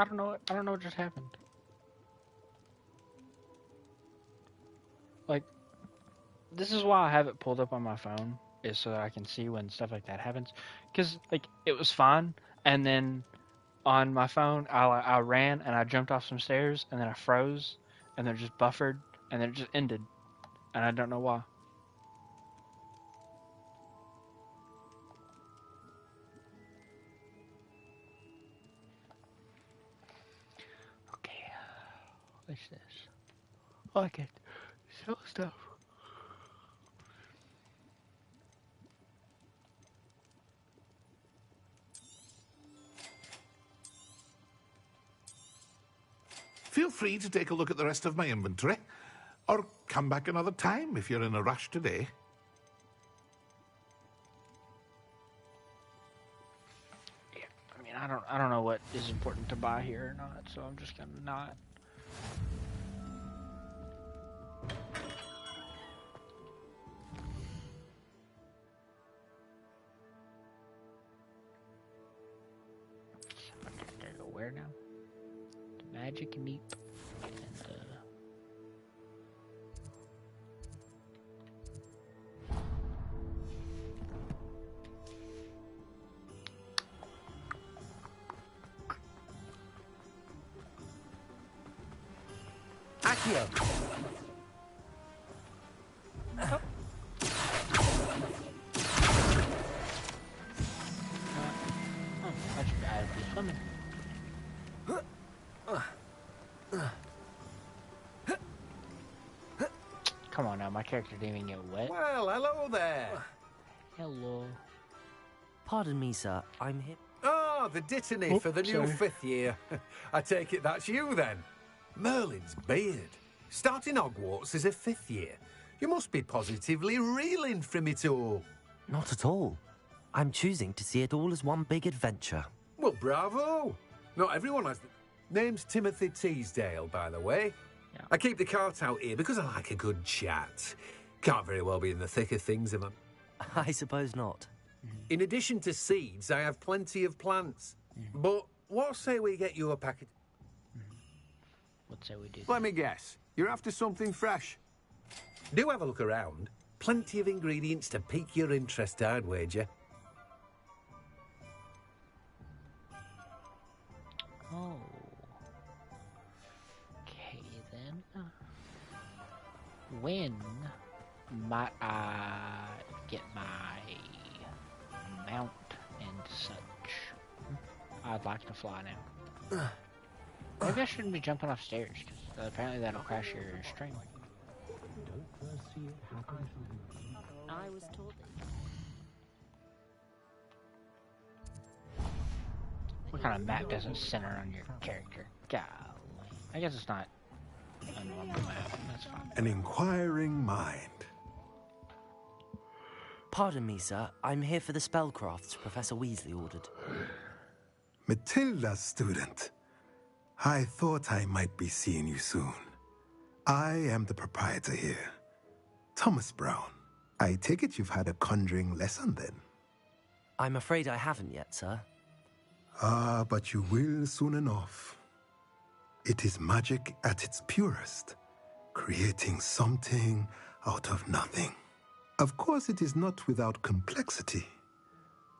I don't know. I don't know what just happened. Like, this is why I have it pulled up on my phone, is so that I can see when stuff like that happens. Because, like, it was fine, and then on my phone, I ran and I jumped off some stairs, and then I froze, and then it just buffered, and then it just ended, and I don't know why. Okay, what's this? Oh, I can sell stuff. Feel free to take a look at the rest of my inventory, or come back another time if you're in a rush today. Yeah, I mean, I don't know what is important to buy here or not, so I'm just gonna not. There you go. Where now? The magic meep and Accio. I should add be swimming. Come on now, my character didn't even get wet. Well, hello there. Hello. Pardon me, sir. I'm here. Oh, the dittany for the new sorry. 5th year. I take it that's you then. Merlin's beard. Starting Hogwarts as a 5th year. You must be positively reeling from it all. Not at all. I'm choosing to see it all as one big adventure. Well, bravo. Not everyone has the... Name's Timothy Teasdale, by the way. Yeah. I keep the cart out here because I like a good chat. Can't very well be in the thick of things if I'm... I suppose not. In addition to seeds, I have plenty of plants. But what say we get you a packet... What say we do? Let me guess. You're after something fresh. Do have a look around. Plenty of ingredients to pique your interest, I'd wager. Oh. Okay then. When might I get my mount and such? I'd like to fly now. Maybe I shouldn't be jumping off stairs, because apparently that'll crash your stream. I was told that. What kind of map doesn't center on your character? Golly. I guess it's not a normal map. That's fine. An inquiring mind. Pardon me, sir. I'm here for the spellcrafts Professor Weasley ordered. Matilda's student. I thought I might be seeing you soon. I am the proprietor here, Thomas Brown. I take it you've had a conjuring lesson then? I'm afraid I haven't yet, sir. Ah, but you will soon enough. It is magic at its purest, creating something out of nothing. Of course, it is not without complexity,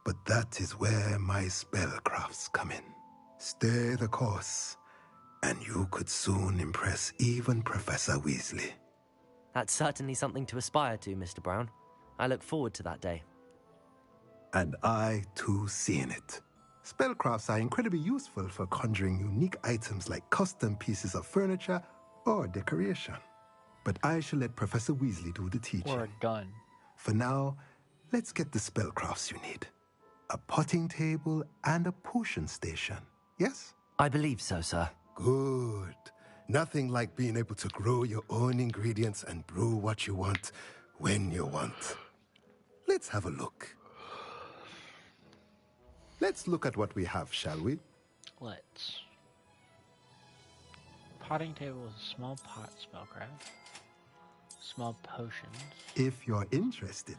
but that is where my spellcrafts come in. Stay the course, and you could soon impress even Professor Weasley. That's certainly something to aspire to, Mr. Brown. I look forward to that day. And I, too, seeing it. Spellcrafts are incredibly useful for conjuring unique items like custom pieces of furniture or decoration. But I shall let Professor Weasley do the teaching. Or a gun. For now, let's get the spellcrafts you need. A potting table and a potion station, yes? I believe so, sir. Good. Nothing like being able to grow your own ingredients and brew what you want when you want. Let's have a look. Let's look at what we have, shall we? Let's. Potting table with a small pot spellcraft. Small potions. If you're interested,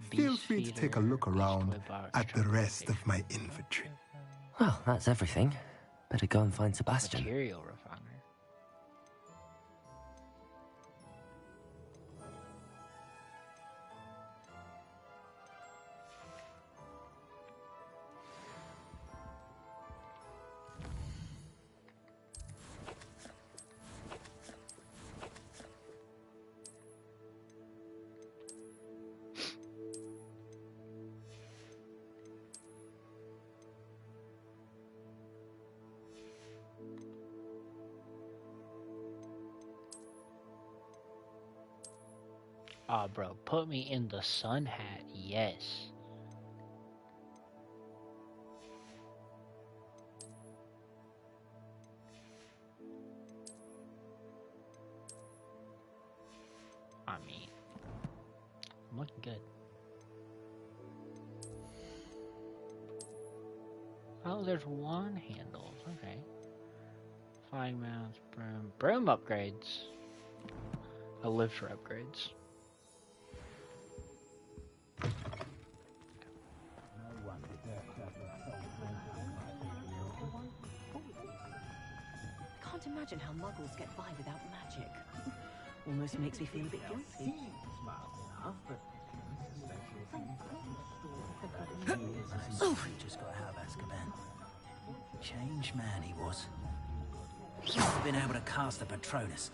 feel free to take a look around at the rest of my inventory. Well, that's everything. Better go and find Sebastian. Material refiner. Oh, bro, put me in the sun hat. Yes. I mean, I'm looking good. Oh, there's one handle. Okay. Flying mounts, broom. Broom upgrades. I live for upgrades. Can't imagine how muggles get by without magic. Almost makes me feel a bit guilty. Oh, he just got out of Azkaban. Changed man he was. Must have been able to cast the Patronus.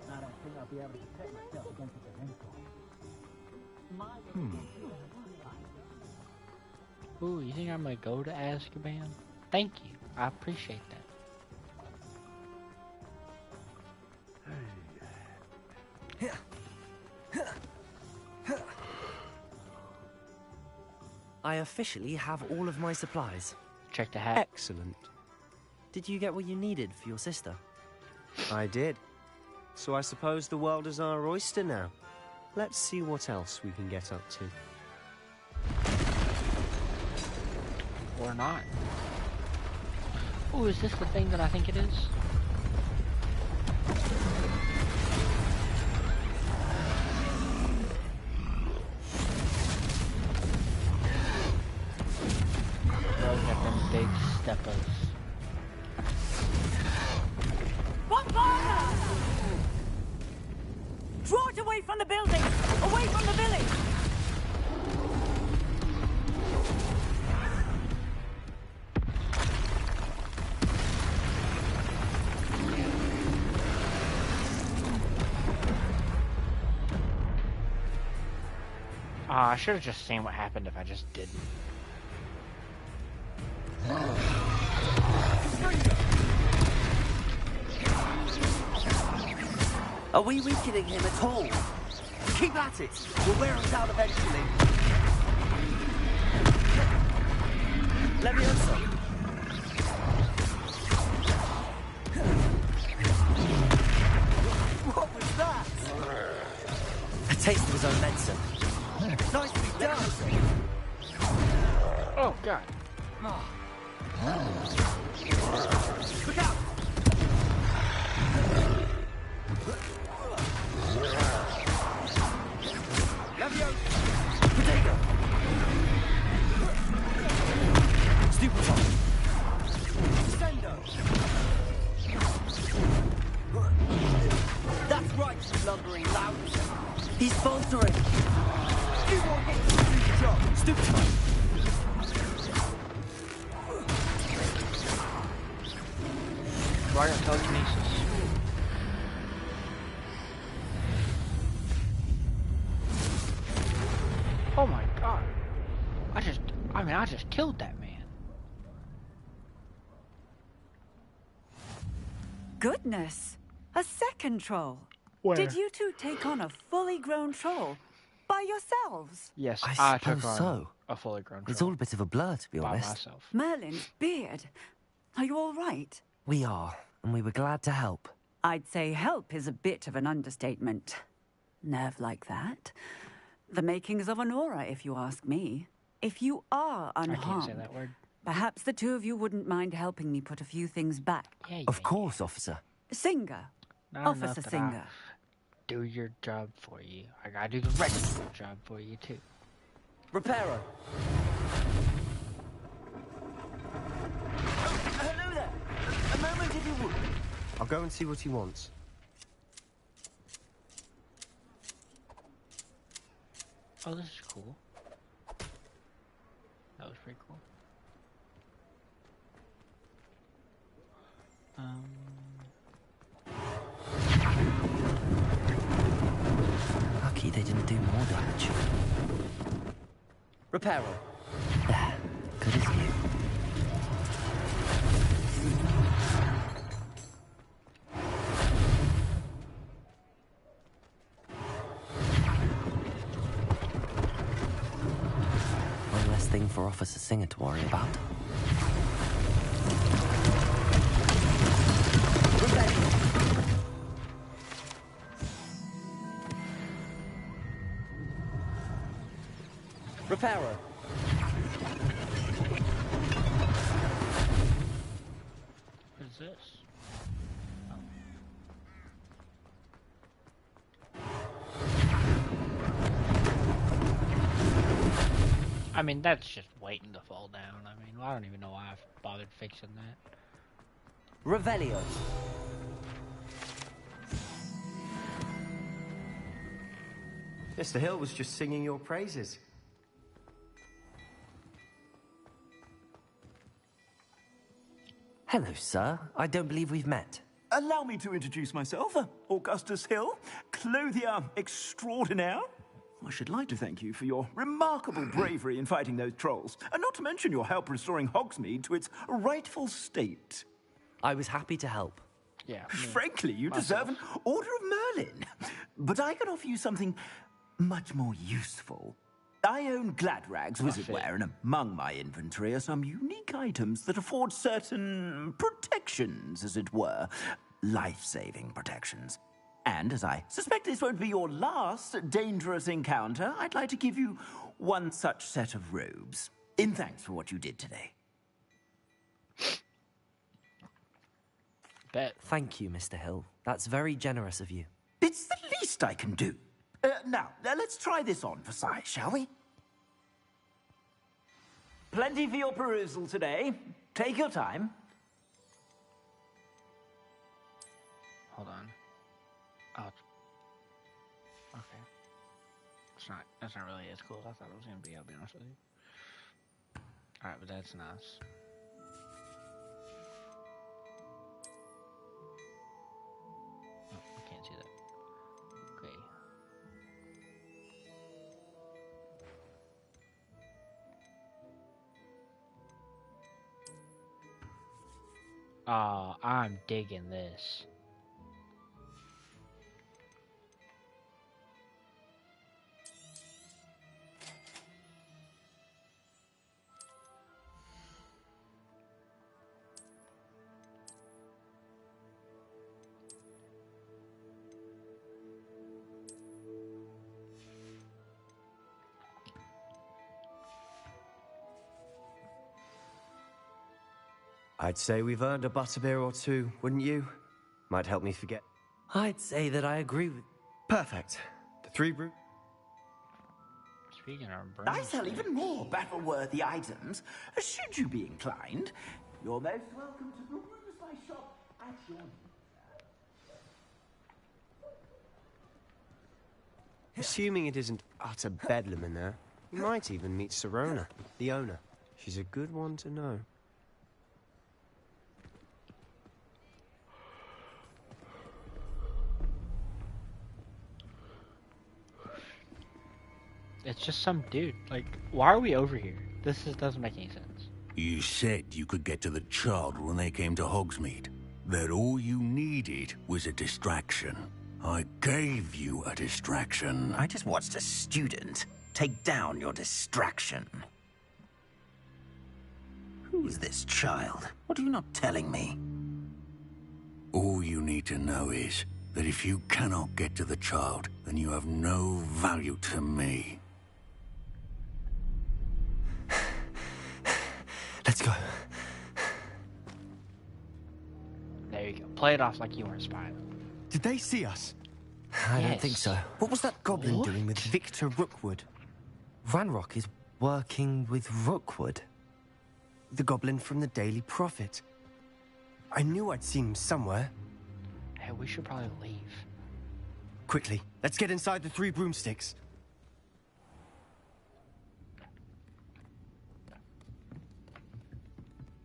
I don't think I'll be able to protect myself against the Elemental. Ooh, you think I'm gonna go to Azkaban? Thank you. I appreciate that. I officially have all of my supplies. Check the hat. Excellent. Did you get what you needed for your sister? I did. So I suppose the world is our oyster now. Let's see what else we can get up to. Or not. Ooh, is this the thing that I think it is? Those are them big steppers. What fire? Draw it away from the building! Away from the village! I should have just seen what happened if I just didn't. Are we weakening him at all? Keep at it. We'll wear him down eventually. Leviosa. What was that? A taste of his own medicine. Nicely done. Oh, God. Look out! Leviosa. Potato. Stupefy. Sendo. That's right, you lumbering lout. He's faltering. Few more hits to do the job. Stupefy. Do I got telekinesis? Oh my God. I just killed that man. Goodness! A second troll. Where? Did you two take on a fully grown troll by yourselves? Yes, I took suppose on so. a fully grown It's troll all a bit of a blur, to be by honest. myself. Merlin's beard. Are you all right? We are, and we were glad to help. I'd say help is a bit of an understatement. Nerve like that. The makings of an aura, if you ask me. If you are I can't unharmed, say that word. perhaps the two of you wouldn't mind helping me put a few things back. Yeah, Of course, officer. Singer. Not enough Officer that Singer. do your job for you. I gotta do the rest of your job for you too. Reparo. Hello there. go and see what he wants. Oh, this is cool. That was pretty cool. Lucky they didn't do more damage. Reparo. There. Good as new. One less thing for Officer Singer to worry about. Reparo. What is this? I mean, that's just waiting to fall down. I mean, I don't even know why I've bothered fixing that. Revelio. Mr. Hill was just singing your praises. Hello, sir. I don't believe we've met. Allow me to introduce myself, Augustus Hill, clothier extraordinaire. I should like to thank you for your remarkable bravery in fighting those trolls, and not to mention your help restoring Hogsmeade to its rightful state. I was happy to help. Yeah. Frankly, you deserve an Order of Merlin. But I can offer you something much more useful. I own Gladrag's wizardwear, and among my inventory are some unique items that afford certain protections, as it were. Life-saving protections. And as I suspect this won't be your last dangerous encounter, I'd like to give you one such set of robes, in thanks for what you did today. Bet. Thank you, Mr. Hill. That's very generous of you. It's the least I can do. Now, let's try this on for size, shall we? Plenty for your perusal today. Take your time. Hold on. Oh. Okay. That's not really as cool as I thought it was gonna be, I'll be honest with you. Alright, but that's nice. Oh, I can't see that. Okay. Oh, I'm digging this. I'd say we've earned a butterbeer or two, wouldn't you? Might help me forget. I'd say that I agree with... Perfect. The 3 brew. Speaking of I sell even more battle-worthy items. Should you be inclined, you're most welcome to peruse my shop at your leisure. Assuming it isn't utter bedlam in there, you might even meet Serona, the owner. She's a good one to know. It's just some dude. Like, why are we over here? Doesn't make any sense. You said you could get to the child when they came to Hogsmeade. That all you needed was a distraction. I gave you a distraction. I just watched a student take down your distraction. Who's this child? What are you not telling me? All you need to know is that if you cannot get to the child, then you have no value to me. Let's go. There you go. Play it off like you weren't spying. Did they see us? I don't think so. What was that goblin doing with Victor Rookwood? Ranrock is working with Rookwood. The goblin from the Daily Prophet. I knew I'd seen him somewhere. Hey, we should probably leave. Quickly, let's get inside the 3 broomsticks.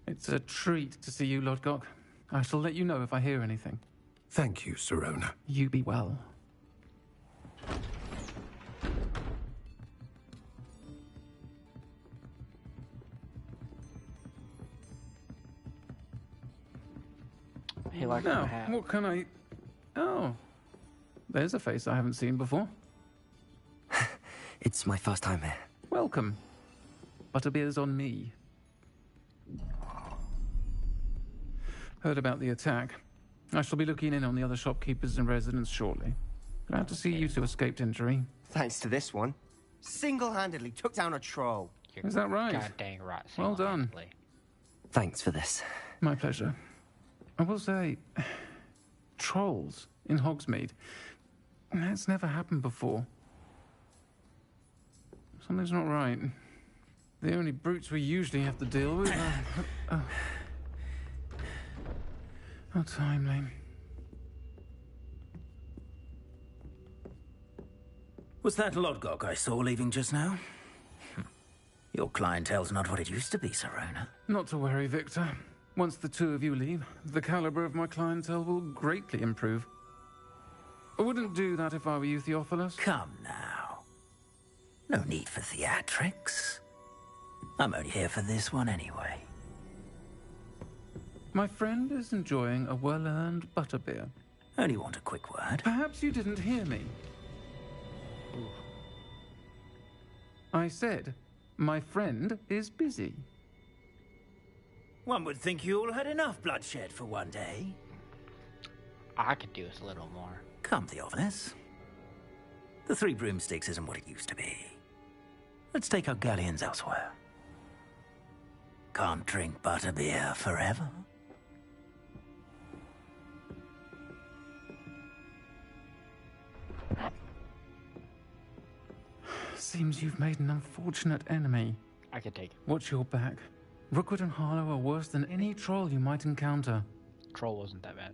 It's a treat to see you, Lodgok. I shall let you know if I hear anything. Thank you, Sirona. You be well. He likes Now, my hat. what can I... Oh, there's a face I haven't seen before. It's my first time here. Welcome. Butterbeer's on me. Heard about the attack. I shall be looking in on the other shopkeepers and residents shortly. Glad to see you two escaped injury. Thanks to this one. Single-handedly took down a troll. Is that right? God dang right. Well done. Thanks for this. My pleasure. I will say, trolls in Hogsmeade. That's never happened before. Something's not right. The only brutes we usually have to deal with are... How timely. Was that Lodgok I saw leaving just now? Your clientele's not what it used to be, Sirona. Not to worry, Victor. Once the two of you leave, the caliber of my clientele will greatly improve. I wouldn't do that if I were you, Theophilus. Come now. No need for theatrics. I'm only here for this one anyway. My friend is enjoying a well-earned butterbeer. Only want a quick word. Perhaps you didn't hear me. I said, my friend is busy. One would think you all had enough bloodshed for one day. I could do with a little more. Come, Theophilus. The 3 broomsticks isn't what it used to be. Let's take our galleons elsewhere. Can't drink butterbeer forever. Seems you've made an unfortunate enemy. I could take it. Watch your back. Rookwood and Harlow are worse than any troll you might encounter. Troll wasn't that bad.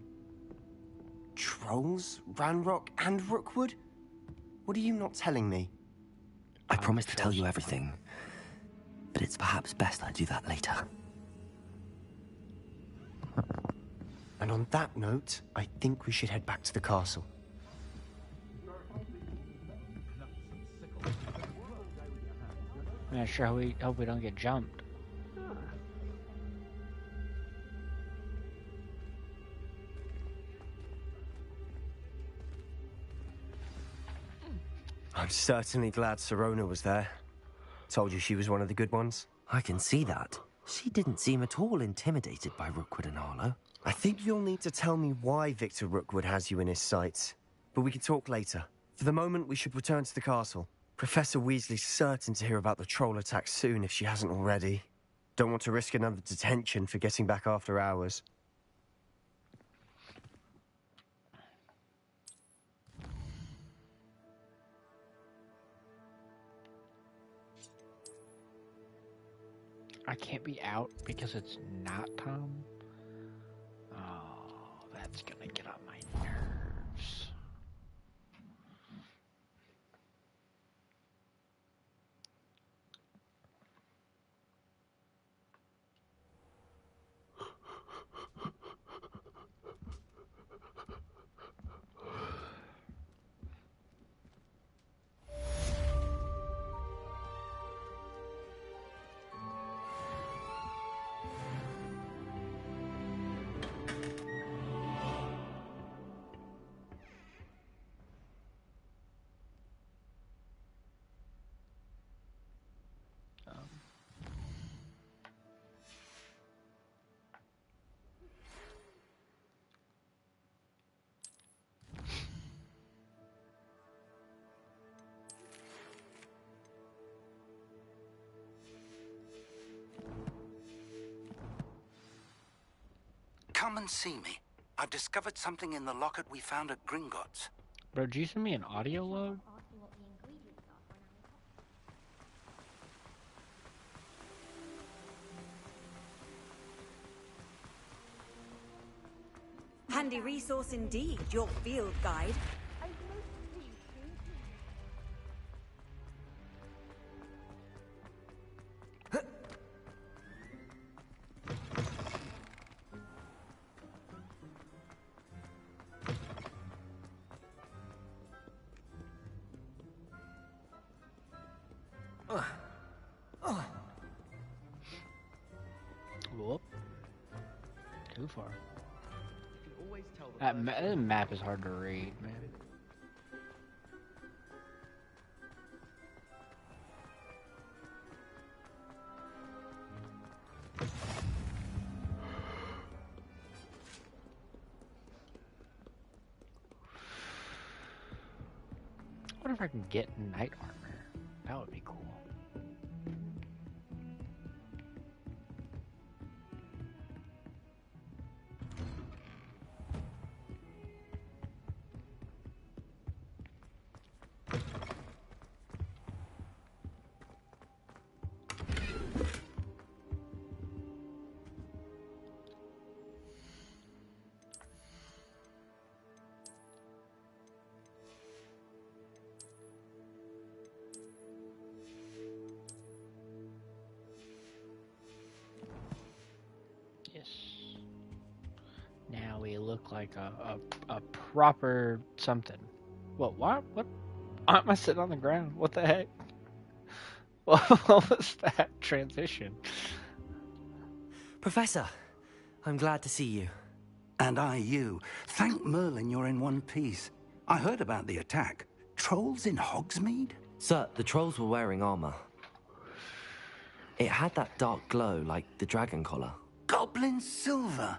Trolls? Ranrock and Rookwood? What are you not telling me? I promised to tell you everything, but it's perhaps best I do that later. And on that note, I think we should head back to the castle. Yeah, sure. Hope we don't get jumped. I'm certainly glad Sirona was there. Told you she was one of the good ones. I can see that. She didn't seem at all intimidated by Rookwood and Harlow. I think you'll need to tell me why Victor Rookwood has you in his sights. But we can talk later. For the moment, we should return to the castle. Professor Weasley's certain to hear about the troll attack soon if she hasn't already. Don't want to risk another detention for getting back after hours. I can't be out because it's not Tom. Oh, that's gonna get on my nerves. Come and see me. I've discovered something in the locket we found at Gringotts. Bro, did you send me an audio load? handy resource indeed, your field guide. Whoop. Too far. That map is hard to read, man. I wonder if I can get knight armor. That would be cool. Now we look like a proper something. What? What? What? Why am I sitting on the ground? What the heck? What was that transition? Professor, I'm glad to see you. And I you. Thank Merlin you're in one piece. I heard about the attack. Trolls in Hogsmeade? Sir, the trolls were wearing armor. It had that dark glow like the dragon collar. Goblin silver.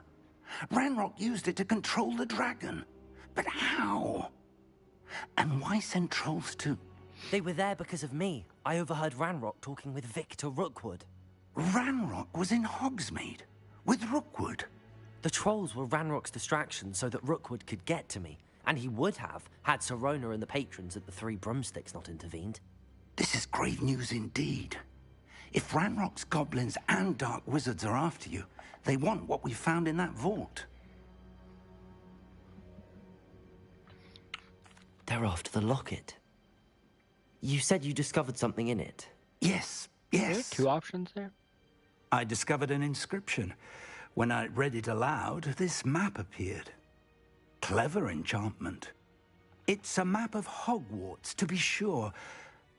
Ranrock used it to control the dragon. But how? And why send trolls to... They were there because of me. I overheard Ranrock talking with Victor Rookwood. Ranrock was in Hogsmeade? With Rookwood? The trolls were Ranrock's distraction so that Rookwood could get to me. And he would have, had Sirona and the patrons at the Three Broomsticks not intervened. This is grave news indeed. If Ranrock's goblins and dark wizards are after you, they want what we found in that vault. They're after the locket. You said you discovered something in it. Yes. There are two options there? I discovered an inscription. When I read it aloud, this map appeared. Clever enchantment. It's a map of Hogwarts, to be sure,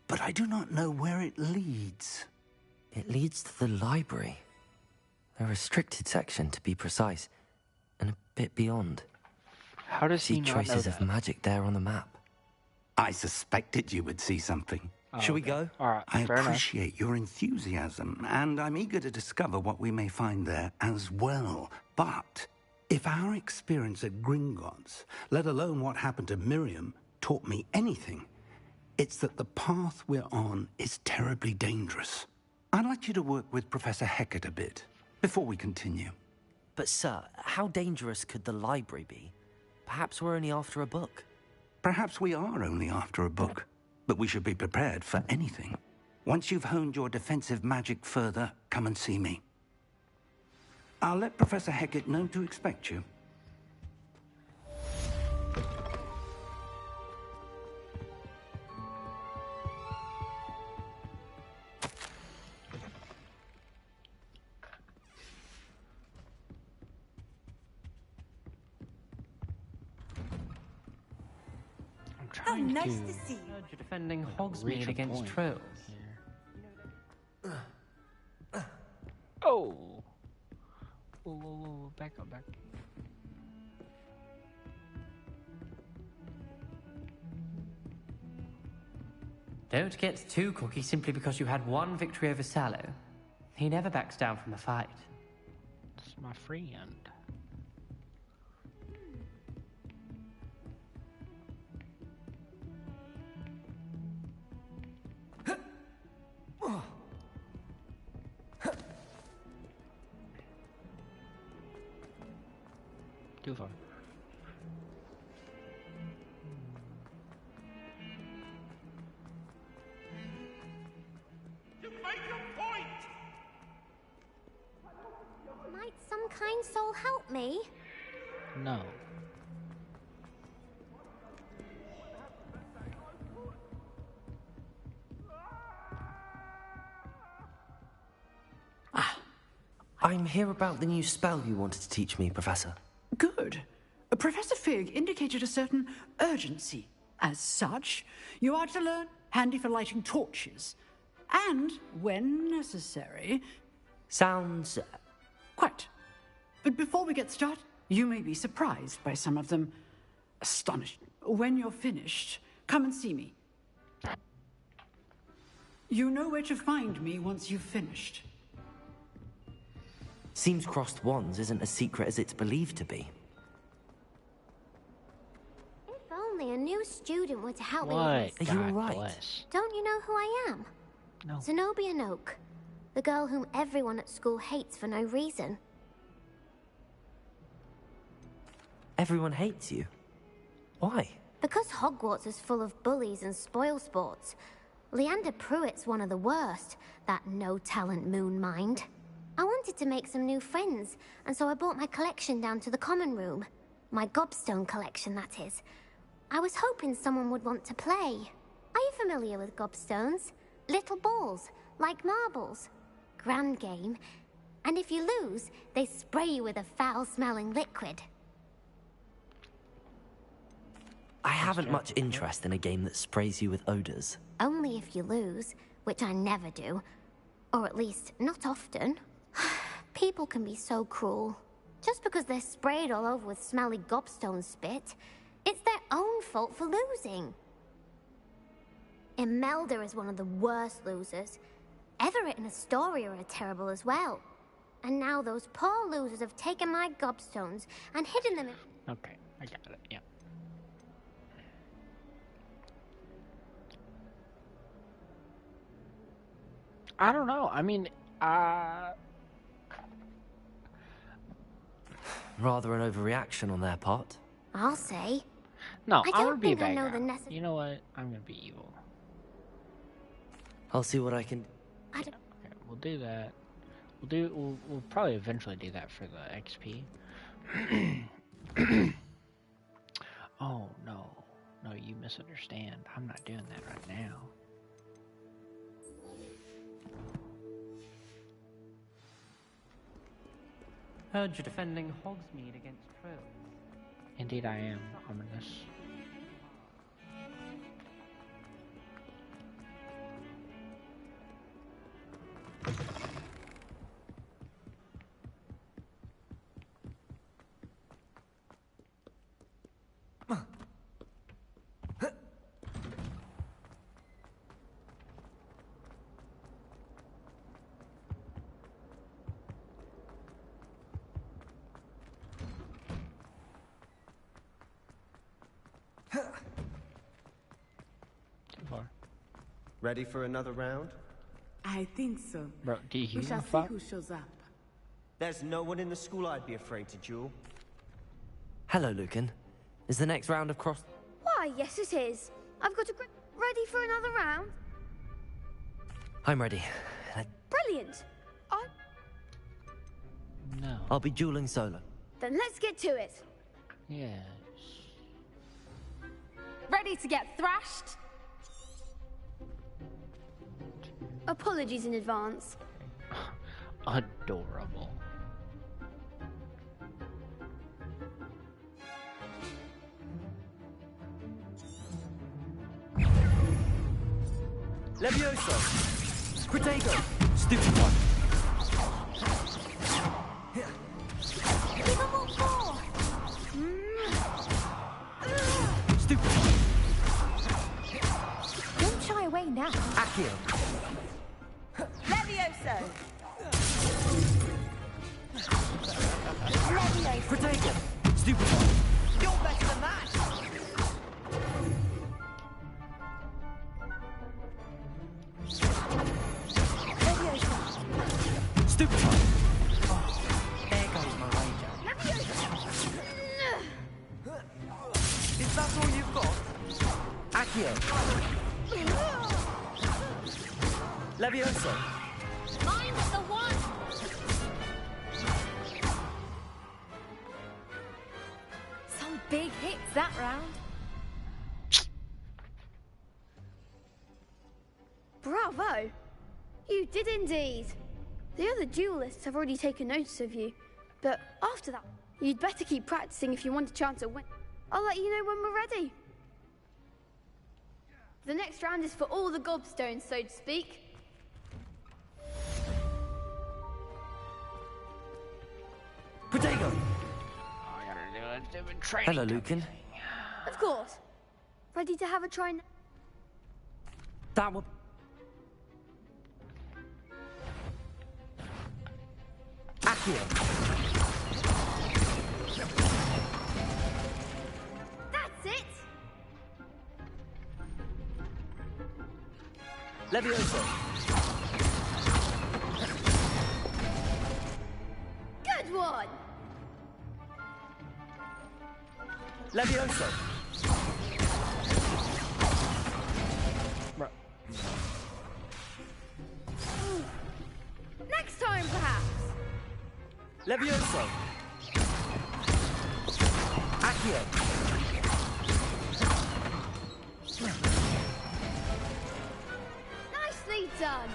but I do not know where it leads. It leads to the library. A restricted section, to be precise, and a bit beyond. How does he see not traces know of that? magic there on the map? I suspected you would see something. Shall we go? All right, I fair enough. appreciate your enthusiasm, and I'm eager to discover what we may find there as well. But if our experience at Gringotts, let alone what happened to Miriam, taught me anything, it's that the path we're on is terribly dangerous. I'd like you to work with Professor Hecat a bit before we continue. But sir, how dangerous could the library be? Perhaps we're only after a book. Perhaps we are only after a book, but we should be prepared for anything. Once you've honed your defensive magic further, come and see me. I'll let Professor Hecat know to expect you. I'm trying nice to to see you. You're defending reach Hogsmeade a against point trolls. here. Oh! Whoa, whoa, whoa, back up, back. Don't get too cocky simply because you had one victory over Sallow. He never backs down from a fight. It's my friend. Too far. Might some kind soul help me? No. I'm here about the new spell you wanted to teach me, Professor. Good. Professor Fig indicated a certain urgency. As such, you are to learn handy for lighting torches. And, when necessary... Sounds... Quite. But before we get started, you may be surprised by some of them. Astonished. When you're finished, come and see me. You know where to find me once you've finished. Seems crossed wands isn't as secret as it's believed to be. If only a new student were to help me What? with this. Are you God alright? bless. Don't you know who I am? No. Zenobia Noak. The girl whom everyone at school hates for no reason. Everyone hates you. Why? Because Hogwarts is full of bullies and spoilsports. Leander Pruitt's one of the worst, that no-talent moon mind. I wanted to make some new friends, and so I brought my collection down to the common room. My gobstone collection, that is. I was hoping someone would want to play. Are you familiar with gobstones? Little balls, like marbles. Grand game. And if you lose, they spray you with a foul-smelling liquid. I haven't much interest in a game that sprays you with odors. Only if you lose, which I never do. Or at least, not often. People can be so cruel. Just because they're sprayed all over with smelly gobstone spit, it's their own fault for losing. Imelda is one of the worst losers. Everett and Astoria are terrible as well. And now those poor losers have taken my gobstones and hidden them in... Okay, I got it, yeah. I don't know. I mean, Rather an overreaction on their part. I'll say. No, I I'm gonna don't be a think I bad know guy. the necessary... You know what? I'm gonna be evil. I'll see what I can... Okay, we'll do that. We'll probably eventually do that for the XP. Oh, no. No, you misunderstand. I'm not doing that right now. Heard you're defending Hogsmeade against trolls. Indeed I am, ominous. Ready for another round? I think so. Bro, do you We shall see fuck? who shows up. There's no one in the school I'd be afraid to duel. Hello, Lucan. Is the next round of cross... Why, yes it is. I've got a ready for another round. I'm ready. Brilliant. No. I'll be dueling solo. Then let's get to it. Yes. Ready to get thrashed? Apologies in advance. Adorable. Levioso! Protego! Stupid one! Give them all four. Stupid Don't shy away now. Accio! Levioso. Protego! Stupid one! You're better than that. Stupid one! There goes my wager. Is that all you've got? Accio! Levioso! Mine's the one. Some big hits that round. Bravo! You did indeed. The other duelists have already taken notice of you, but after that, you'd better keep practicing if you want a chance at win. I'll let you know when we're ready. The next round is for all the gobstones, so to speak. Protego! I gotta do a stupid training. Hello, Lucan. Of course. Ready to have a try now? That will... Accio! That's it! Levioso! Good one! Levioso! Next time, perhaps! Levioso! Accio! Nicely done!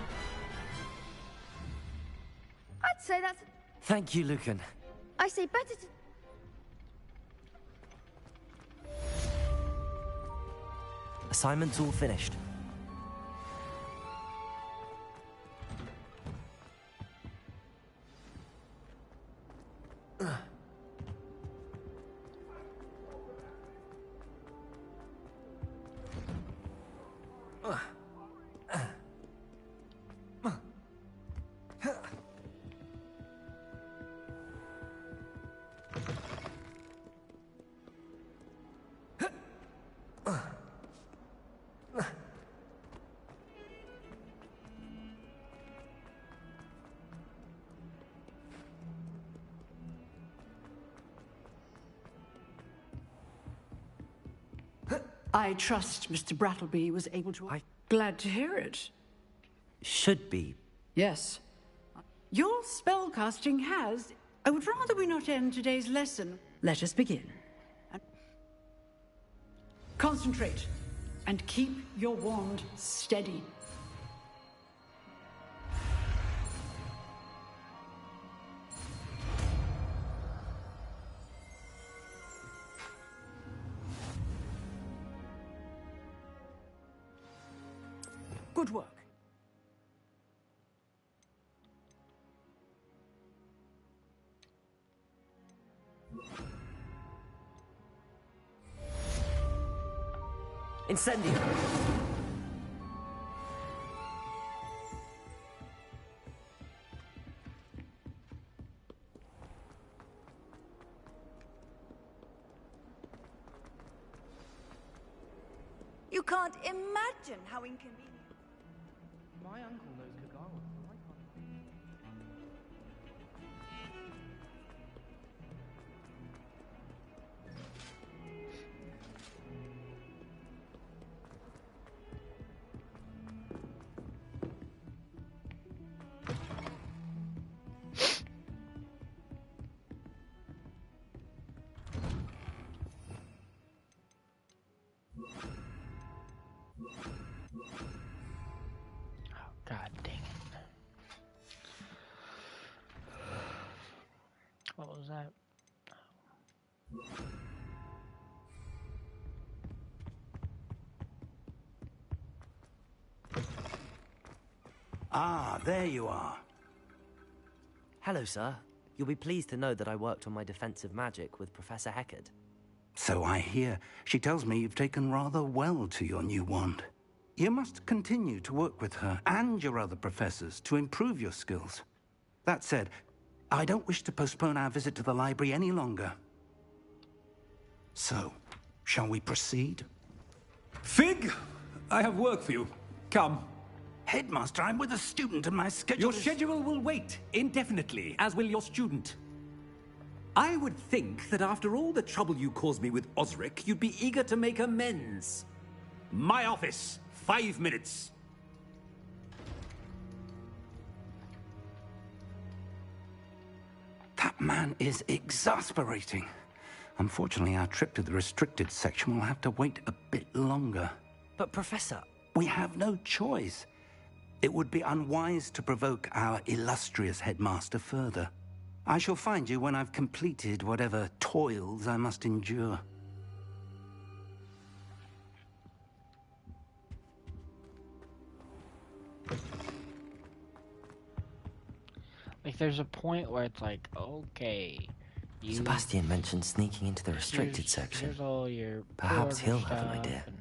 I'd say that's... Thank you, Lucan. I say better to... Assignment's all finished. I trust Mr. Brattleby was able to... Glad to hear it. Should be. Yes. Your spellcasting has... I would rather we not end today's lesson. Let us begin. Concentrate. And keep your wand steady. Good work. Incendio! You can't imagine how inconvenient. My uncle knows Kagawa. Why can't God dang it. What was that? Ah, there you are. Hello, sir. You'll be pleased to know that I worked on my defensive magic with Professor Heckard. So I hear. She tells me you've taken rather well to your new wand. You must continue to work with her and your other professors to improve your skills. That said, I don't wish to postpone our visit to the library any longer. So, shall we proceed? Fig, I have work for you. Come. Headmaster, I'm with a student and my schedule Your schedule will wait indefinitely, as will your student. I would think that after all the trouble you caused me with Osric, you'd be eager to make amends. My office, 5 minutes. That man is exasperating. Unfortunately, our trip to the restricted section will have to wait a bit longer. But, Professor... We have no choice. It would be unwise to provoke our illustrious headmaster further. I shall find you when I've completed whatever toils I must endure. Like, there's a point where it's like, okay, Sebastian mentioned sneaking into the restricted section. Here's all your Perhaps he'll have an stuff idea. and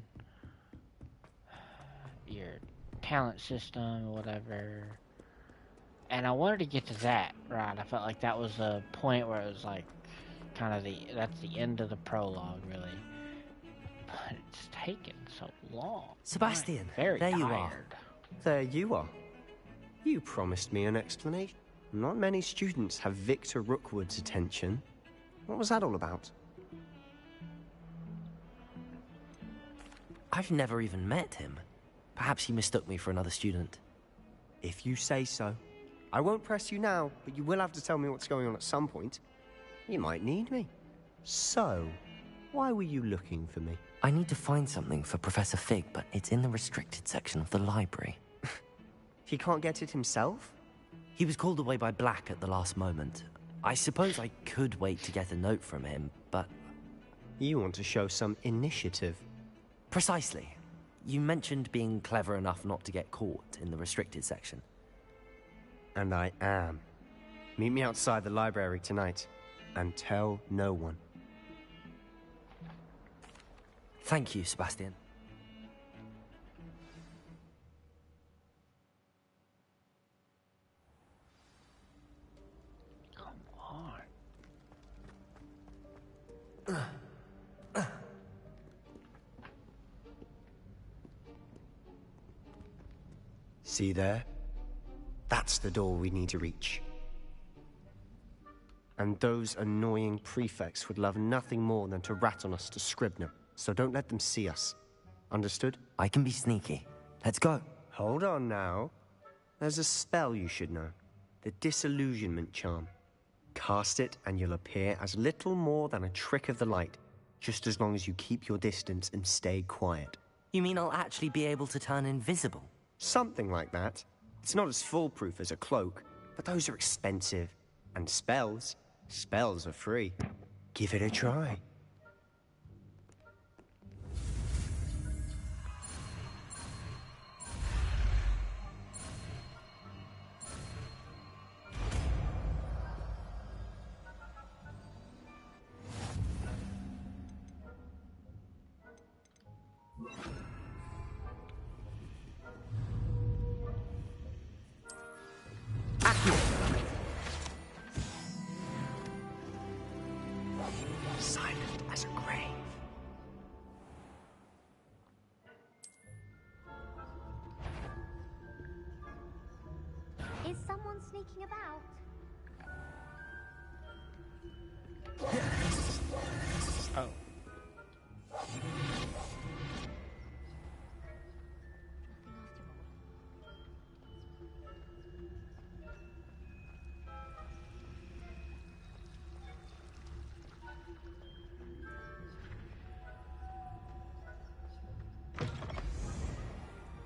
your talent system or whatever. And I wanted to get to that, right? I felt like that was a point where it was like, kind of that's the end of the prologue, really. But it's taken so long. Sebastian, I'm very there tired. you are. There you are. You promised me an explanation. Not many students have Victor Rookwood's attention. What was that all about? I've never even met him. Perhaps he mistook me for another student. If you say so. I won't press you now, but you will have to tell me what's going on at some point. You might need me. So, why were you looking for me? I need to find something for Professor Fig, but it's in the restricted section of the library. He can't get it himself? He was called away by Black at the last moment. I suppose I could wait to get a note from him, but... You want to show some initiative. Precisely. You mentioned being clever enough not to get caught in the restricted section. And I am. Meet me outside the library tonight, and tell no one. Thank you, Sebastian. See there? That's the door we need to reach. And those annoying prefects would love nothing more than to rat on us to Scribner, so don't let them see us. Understood? I can be sneaky. Let's go. Hold on now. There's a spell you should know. The Disillusionment Charm. Cast it and you'll appear as little more than a trick of the light, just as long as you keep your distance and stay quiet. You mean I'll actually be able to turn invisible? Something like that. It's not as foolproof as a cloak, but those are expensive. And spells are free. Give it a try. Silent as a grave. Is someone sneaking about? Oh.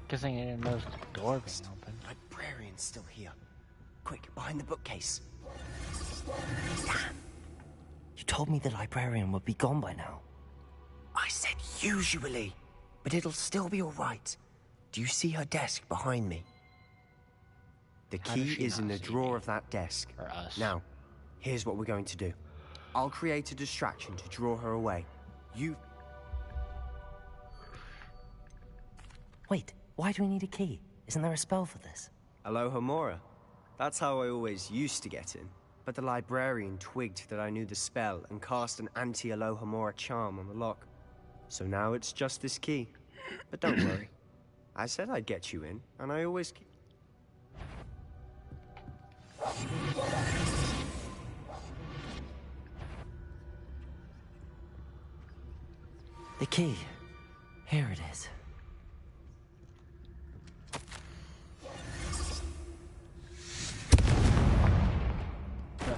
Good thing I didn't notice the door being open. Librarian's still here. Quick, behind the bookcase. Damn. You told me the librarian would be gone by now. I said usually, but it'll still be all right. Do you see her desk behind me? The How does key she is in not the see drawer me? of that desk. Or us. Now, here's what we're going to do. I'll create a distraction to draw her away. You... Wait, why do we need a key? Isn't there a spell for this? Alohomora. That's how I always used to get in. But the librarian twigged that I knew the spell and cast an anti-Alohomora charm on the lock. So now it's just this key. But don't worry. I said I'd get you in, and I always... The key. Here it is.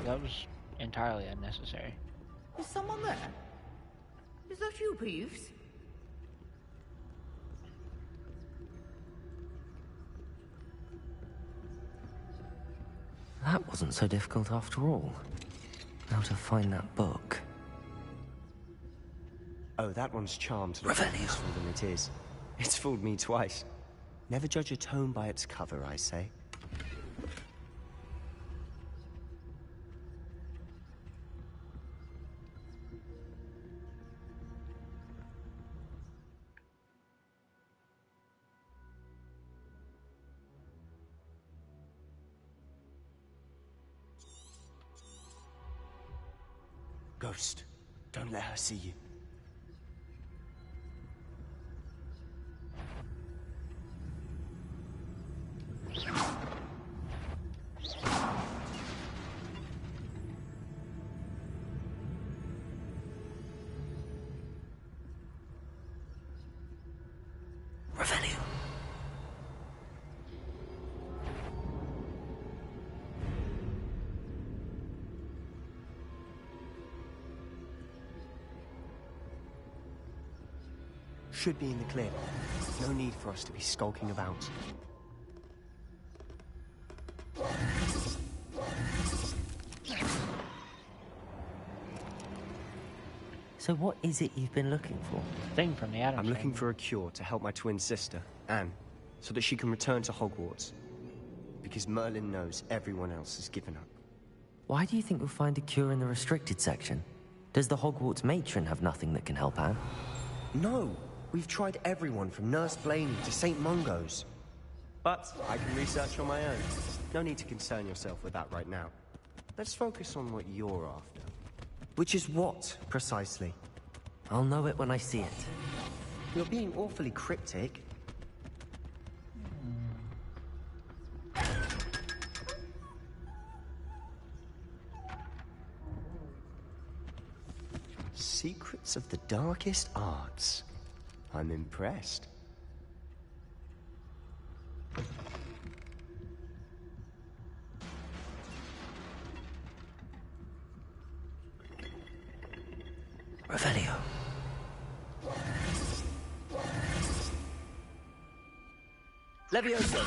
That was entirely unnecessary. Is someone there? Is that you, Peeves? That wasn't so difficult after all. How to find that book. Oh, that one's charmed to look more useful than it is. It's fooled me twice. Never judge a tome by its cover, I say. Ghost, don't let her see you. Revelio. Should be in the clear. No need for us to be skulking about. So what is it you've been looking for? Thing from the Atom I'm looking Chamber. for a cure to help my twin sister, Anne, so that she can return to Hogwarts. Because Merlin knows everyone else has given up. Why do you think we'll find a cure in the restricted section? Does the Hogwarts matron have nothing that can help Anne? No! We've tried everyone from Nurse Blaney to St. Mungo's. But I can research on my own. No need to concern yourself with that right now. Let's focus on what you're after. Which is what, precisely? I'll know it when I see it. You're being awfully cryptic. Secrets of the darkest arts. I'm impressed. Revelio. Levioso!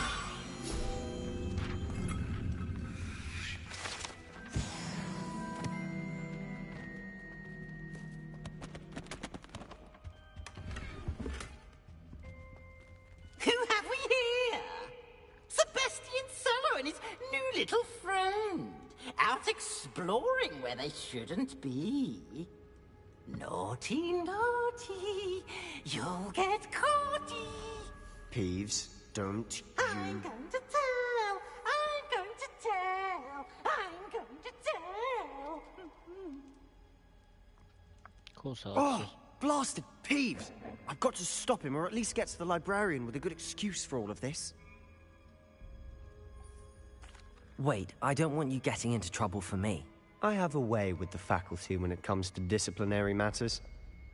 Who have we here? Sebastian Solo and his new little friend. Out exploring where they shouldn't be. Naughty, naughty. You'll get caughty. Peeves, don't I'm going to tell. I'm going to tell. I'm going to tell. Cool, so Oh, blasted Peeves! I've got to stop him, or at least get to the librarian with a good excuse for all of this. Wait, I don't want you getting into trouble for me. I have a way with the faculty when it comes to disciplinary matters.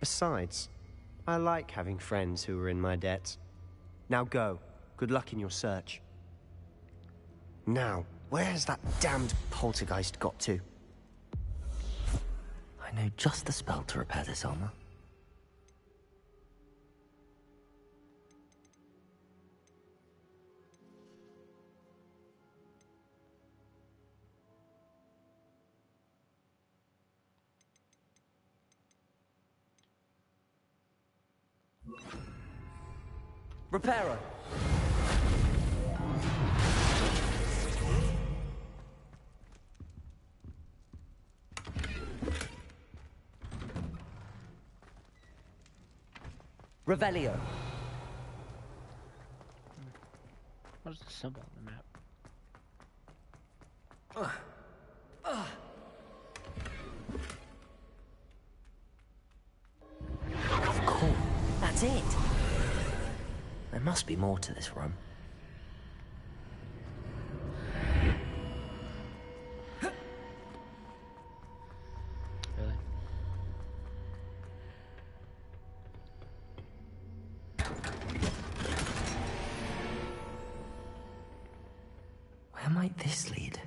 Besides, I like having friends who are in my debt. Now go. Good luck in your search. Now, where's that damned poltergeist got to? I know just the spell to repair this armor. Reparo! Revelio. What is the symbol on the map? Cool. That's it. There must be more to this room. Really? Where might this lead?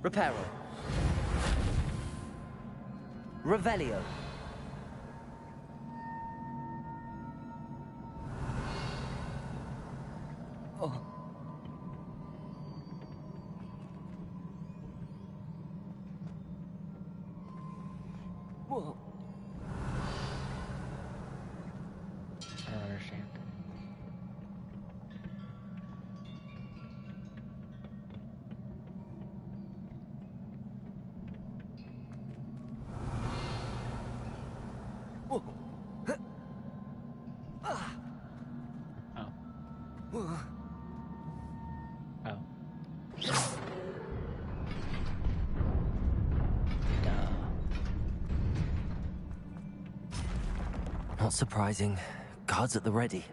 Reparo. Revelio. Oh. Whoa. I don't understand. Whoa. Oh. Whoa. Oh. Not surprising. Guards at the ready.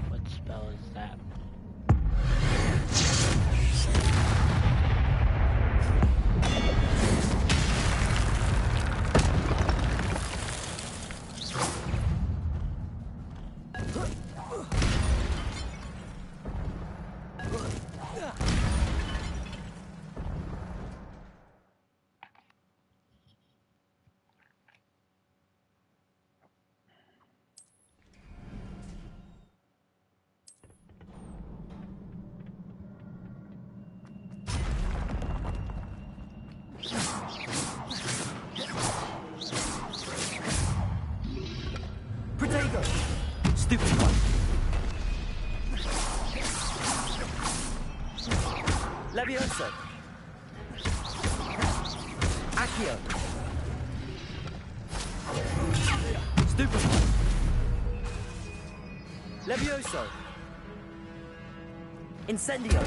What spell is that? Protego! Stupid one. Levioso. Accio. Stupid one. Levioso. Incendio.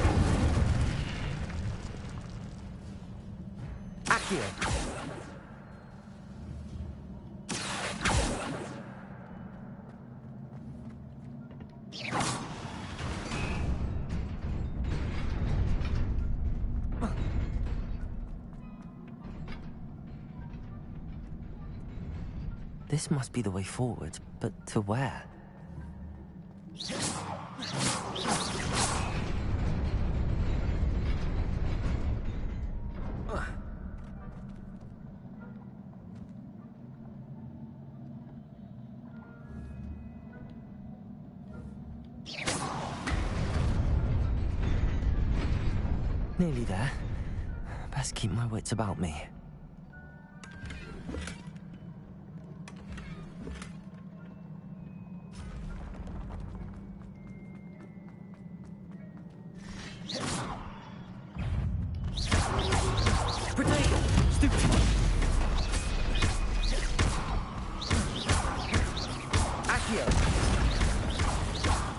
Accio. This must be the way forward, but to where? Nearly there. Best keep my wits about me.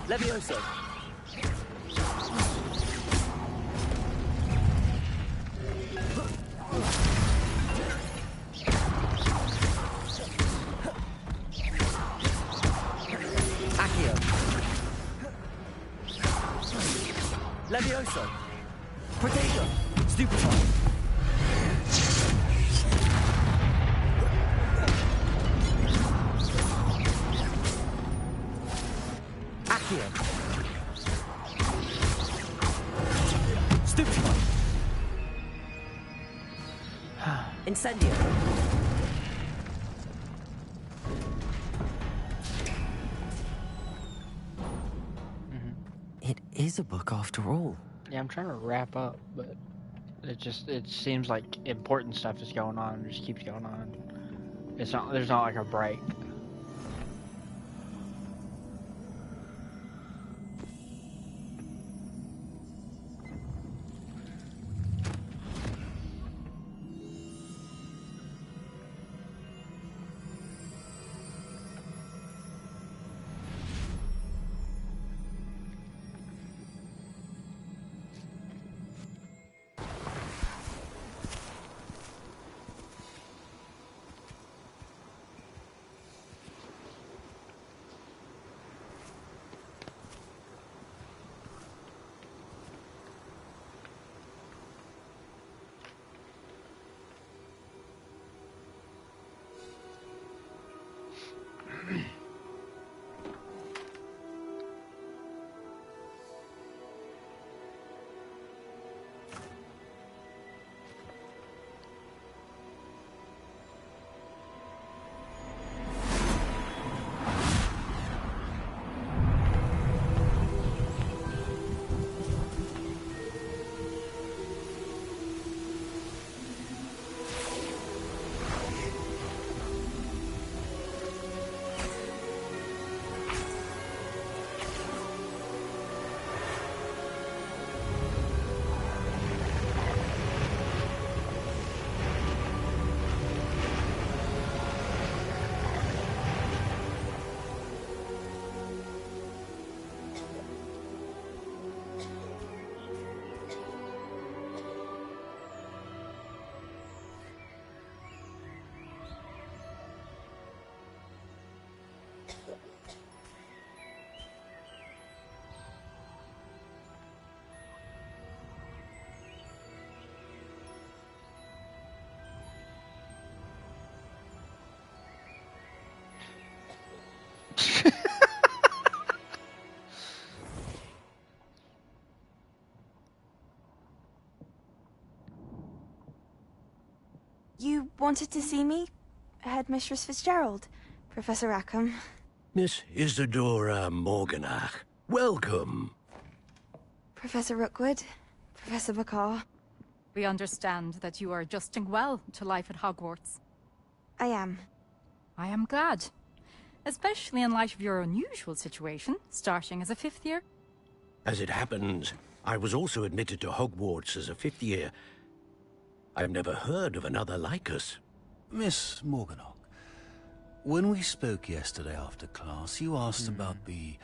Levioso. Accio. Levioso. Protego. Stupid one. Stupid one. Incendio. It is a book after all. Yeah, I'm trying to wrap up, but it seems like important stuff is going on. It just keeps going on. There's not like a break. You wanted to see me? Headmistress Fitzgerald, Professor Rackham. Miss Isadora Morganach, welcome. Professor Rookwood, Professor Bakar. We understand that you are adjusting well to life at Hogwarts. I am. I am glad. Especially in light of your unusual situation, starting as a 5th year. As it happens, I was also admitted to Hogwarts as a 5th year. I've never heard of another like us. Miss Morganach, when we spoke yesterday after class, you asked about the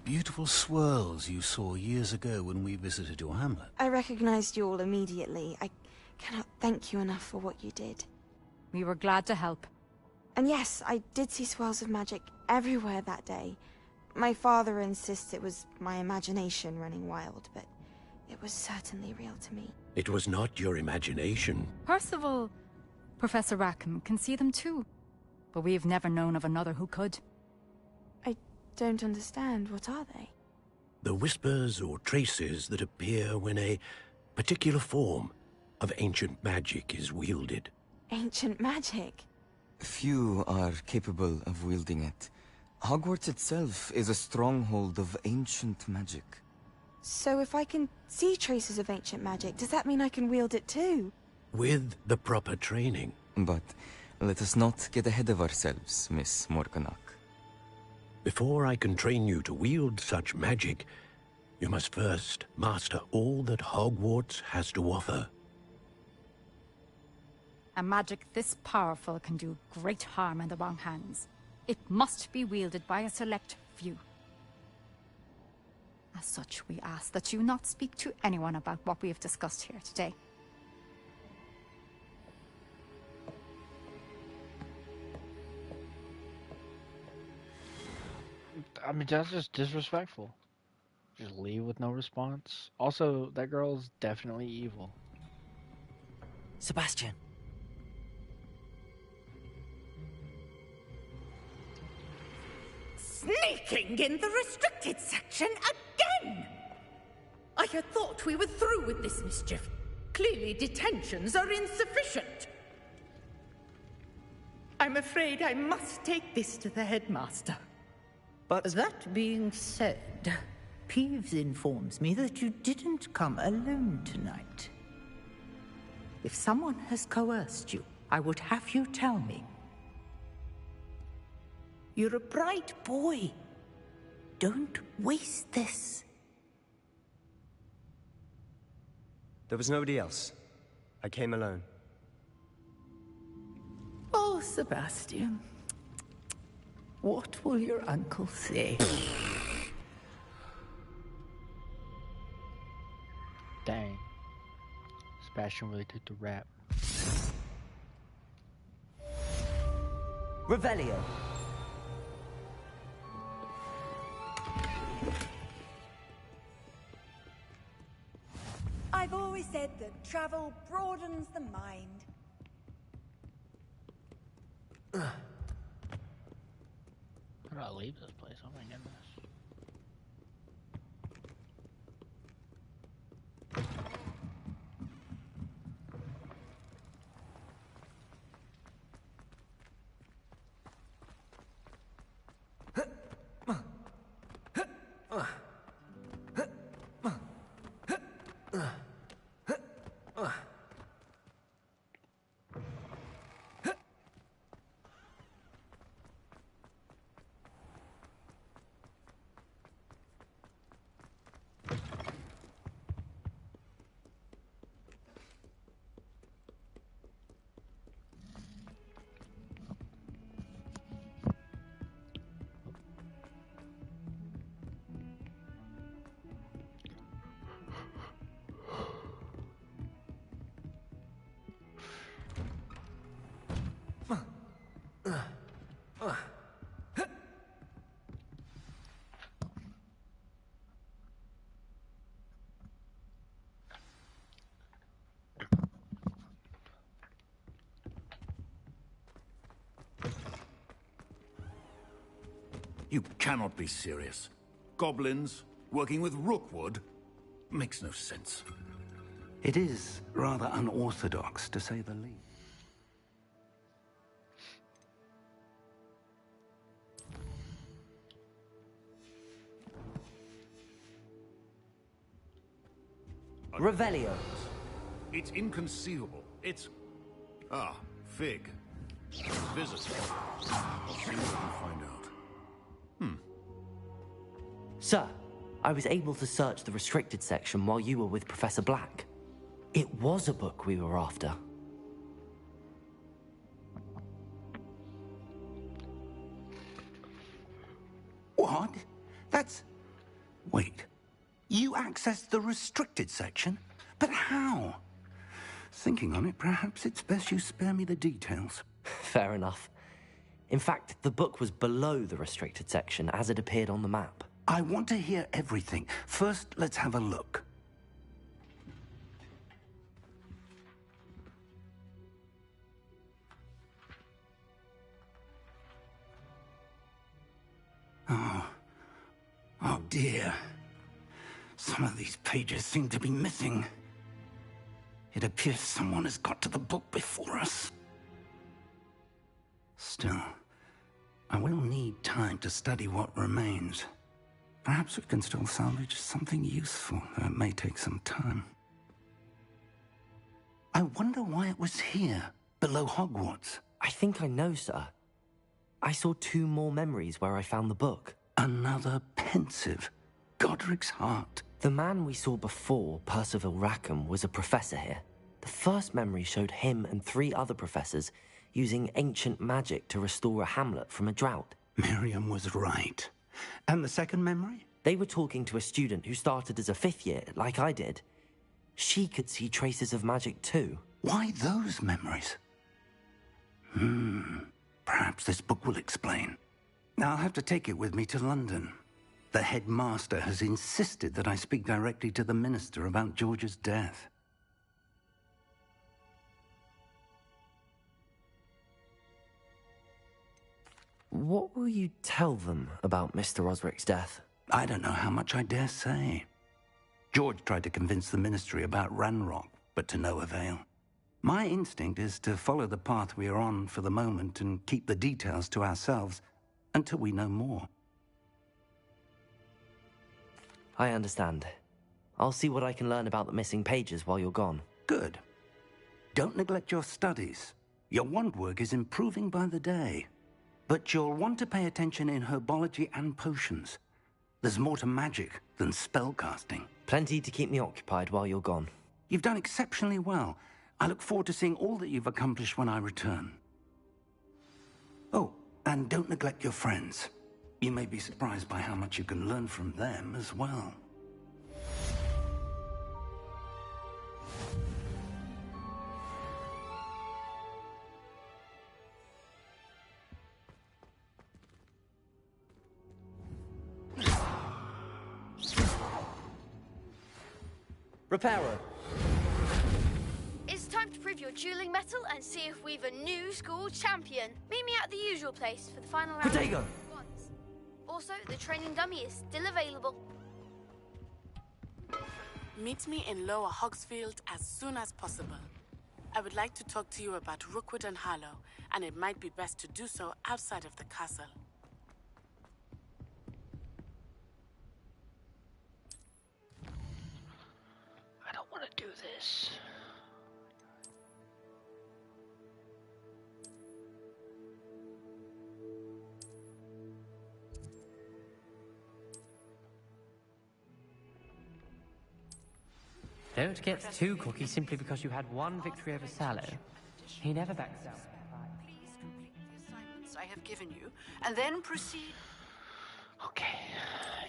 beautiful swirls you saw years ago when we visited your hamlet. I recognized you all immediately. I cannot thank you enough for what you did. We were glad to help. And yes, I did see swirls of magic everywhere that day. My father insists it was my imagination running wild, but it was certainly real to me. It was not your imagination. Percival, Professor Rackham can see them too. But we've never known of another who could. I don't understand. What are they? The whispers or traces that appear when a particular form of ancient magic is wielded. Ancient magic? Few are capable of wielding it. Hogwarts itself is a stronghold of ancient magic. So if I can see traces of ancient magic, does that mean I can wield it too? With the proper training. But let us not get ahead of ourselves, Miss Morganach. Before I can train you to wield such magic, you must first master all that Hogwarts has to offer. A magic this powerful can do great harm in the wrong hands. It must be wielded by a select few. As such, we ask that you not speak to anyone about what we have discussed here today. I mean, that's just disrespectful. Just leave with no response. Also, that girl's definitely evil. Sebastian. Sneaking in the restricted section again! I had thought we were through with this mischief. Clearly detentions are insufficient. I'm afraid I must take this to the headmaster. But that being said, Peeves informs me that you didn't come alone tonight. If someone has coerced you, I would have you tell me. You're a bright boy. Don't waste this. there was nobody else. I came alone. Oh, Sebastian. What will your uncle say? Dang. Sebastian really took the rap. Revelio. I've always said that travel broadens the mind. How do I leave this place? Oh my goodness. You cannot be serious. Goblins working with Rookwood makes no sense. It is rather unorthodox, to say the least. Revelio. It's inconceivable. It's... Ah, Fig. Visitor. I'll see what I can find out. Sir, I was able to search the restricted section while you were with Professor Black. It was a book we were after. What? That's... Wait. You accessed the restricted section? But how? Thinking on it, perhaps it's best you spare me the details. Fair enough. In fact, the book was below the restricted section as it appeared on the map. I want to hear everything. First, let's have a look. Oh dear. Some of these pages seem to be missing. It appears someone has got to the book before us. Still, I will need time to study what remains. Perhaps we can still salvage something useful, though it may take some time. I wonder why it was here, below Hogwarts. I think I know, sir. I saw 2 more memories where I found the book. Another pensive. Godric's heart. The man we saw before, Percival Rackham, was a professor here. The first memory showed him and 3 other professors using ancient magic to restore a hamlet from a drought. Miriam was right. And the second memory? They were talking to a student who started as a 5th year, like I did. She could see traces of magic too. Why those memories? Perhaps this book will explain. Now I'll have to take it with me to London. The headmaster has insisted that I speak directly to the minister about George's death. What will you tell them about Mr. Osric's death? I don't know how much I dare say. George tried to convince the ministry about Ranrock, but to no avail. My instinct is to follow the path we are on for the moment and keep the details to ourselves until we know more. I understand. I'll see what I can learn about the missing pages while you're gone. Good. Don't neglect your studies. Your wand work is improving by the day. But you'll want to pay attention in herbology and potions. There's more to magic than spellcasting. Plenty to keep me occupied while you're gone. You've done exceptionally well. I look forward to seeing all that you've accomplished when I return. Oh, and don't neglect your friends. You may be surprised by how much you can learn from them as well. Reparo. It's time to prove your dueling mettle and see if we've a new school champion. Meet me at the usual place for the final round. Protego! Also, the training dummy is still available. Meet me in Lower Hogsfield as soon as possible. I would like to talk to you about Rookwood and Harlow, and it might be best to do so outside of the castle. I don't want to do this. Don't get too cocky simply because you had 1 victory over Sallow. He never backs down. Please complete the assignments I have given you, and then proceed. Okay,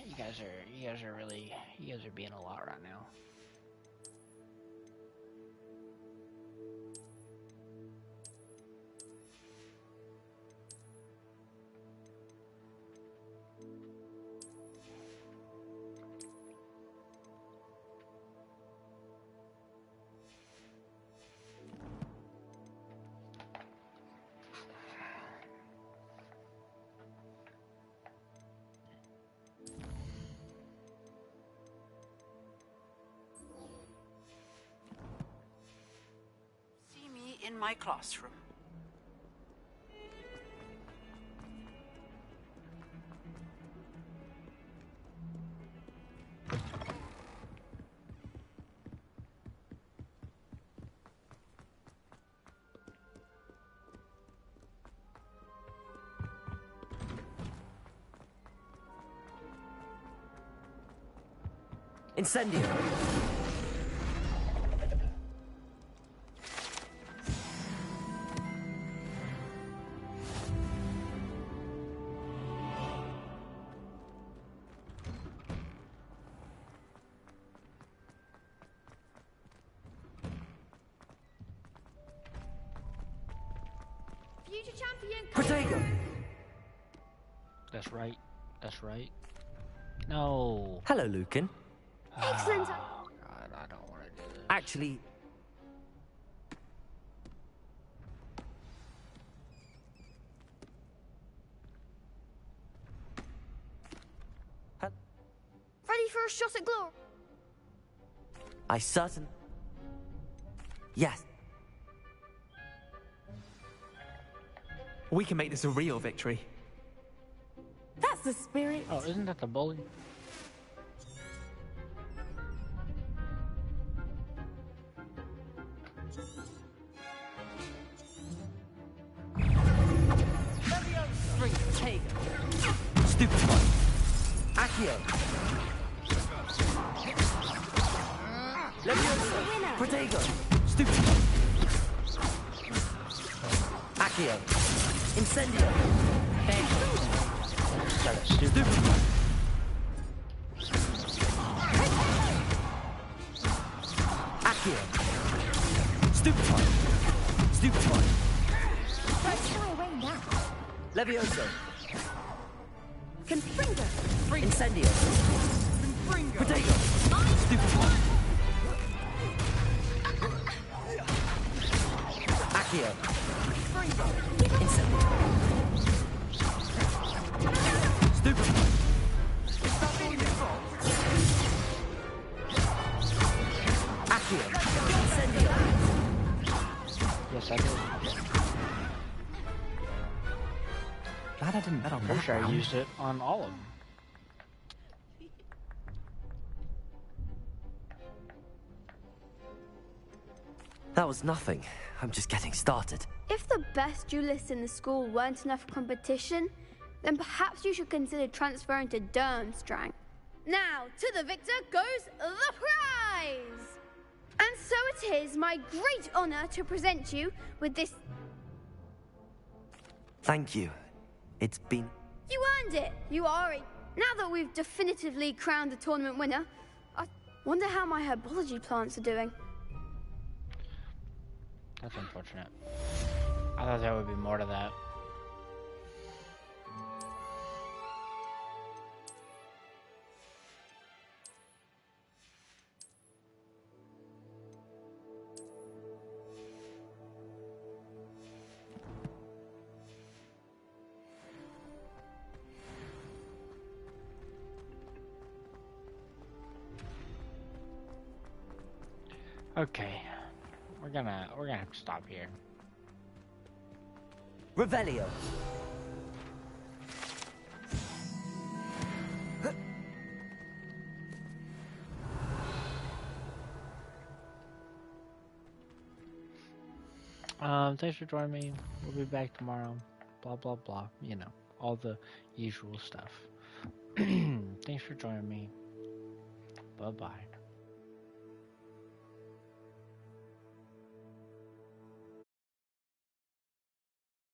you guys are being a lot right now. See me in my classroom. Incendio! Future champion. Protego! That's right. That's right. No. Hello, Lucan. Excellent. Oh, God, I don't want to do this. Actually... Ready for a shot at glory? I certain... Yes. We can make this a real victory. That's the spirit. Oh, isn't that the bully? Stupid one. Accio. Leviosa. Protego. Stupid one. Accio. Incendio. Stupid one. Accio. Stupid one. Stupid one. Levioso. Confringo. Incendio. Protego. Stupid one. Accio. Incendio. Stupid one. Accio. Incendio. Yes, I did. Glad I didn't bet on I'm that. sure I round. used it on all of them. That was nothing. I'm just getting started. If the best duelists in the school weren't enough for competition, then perhaps you should consider transferring to Durmstrang. Now, to the victor goes the prize! And so it is my great honor to present you with this... Thank you. It's been... You earned it! You are a... Now that we've definitively crowned the tournament winner, I wonder how my herbology plants are doing. That's unfortunate. I thought there would be more to that. Okay, we're gonna have to stop here. Revelio. Thanks for joining me. We'll be back tomorrow. Blah blah blah. You know, all the usual stuff. Thanks for joining me. Bye bye.